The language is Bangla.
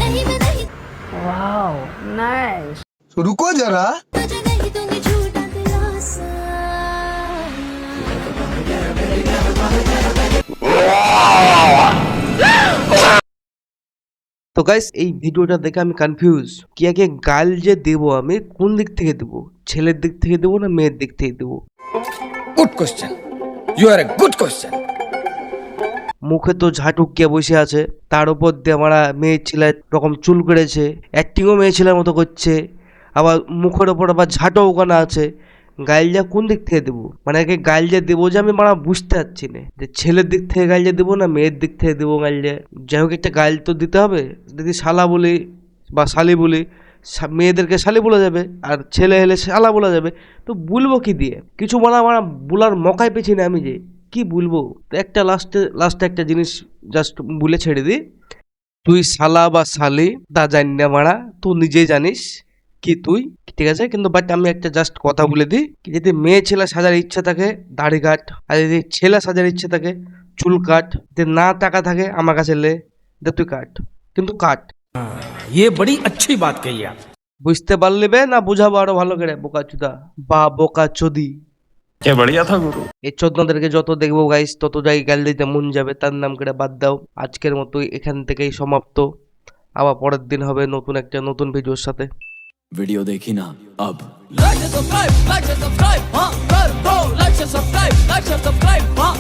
Wow nice. रुको जरा। তো গাইস এই ভিডিওটা দেখে আমি কনফিউজ কি আগে গাল যে দেবো আমি কোন দিক থেকে দেবো, ছেলের দিক থেকে দেবো না মেয়ের দিক থেকে দেবো? Good question, you are a good question. মুখে তো ঝাঁটুকিয়ে বসে আছে, তার উপর দিয়ে আমরা মেয়ে ছেলে রকম চুল করেছে, অ্যাক্টিংও মেয়ে ছেলের মতো করছে, আবার মুখের ওপর আবার ঝাঁটো ওখানে আছে। গাইলজা কোন দিক থেকে দেবো, মানে আগে গাইলজা দেবো যে আমি মারা বুঝতে পারছি না যে ছেলের দিক থেকে গাইলজা দেবো না মেয়ের দিক থেকে দেবো গাইলজা। যাই হোক একটা গাইল তো দিতে হবে, যদি শালা বলি বা শালি বলি মেয়েদেরকে শালি বলা যাবে আর ছেলে হলে শালা বলা যাবে, তো বলবো কি দিয়ে? কিছু মারা বলার মকাই পেছি না আমি যে কি বলবো। তো একটা লাস্টে একটা জিনিস জাস্ট বলে ছেড়ে দিই, তুই শালা বা শালি তা জানি না মারা, তুই নিজেই জানিস কি তুই, ঠিক আছে? কিন্তু বাট আমি একটা জাস্ট কথা বলে দিই, যদি মেয়ে ছেলে সাজার ইচ্ছা থাকে দাড়ি কাট, আর যদি ছেলে সাজার ইচ্ছা থাকে চুল কাট, যদি না টাকা থাকে আমার কাছে লে দে তুই কাট, কিন্তু কাট। ये बड़ी अच्छी बात कही आप। বুঝতে পারলে বে না বুঝাবো আরো ভালো করে বোকা চুদা বা বোকা চোদি? क्या बढ़िया था गुरु। এই চোদনাদেরকে যত দেখবো গাইস তত যাই গাল দিতে মন যাবে, তার নাম করে বাদ দাও। আজকের মতো এখান থেকেই সমাপ্ত, আবার পরের দিন হবে নতুন একটা নতুন ভিডিওর সাথে। वीडियो देखी ना अब like and subscribe, हाँ कर दो, like and subscribe, हाँ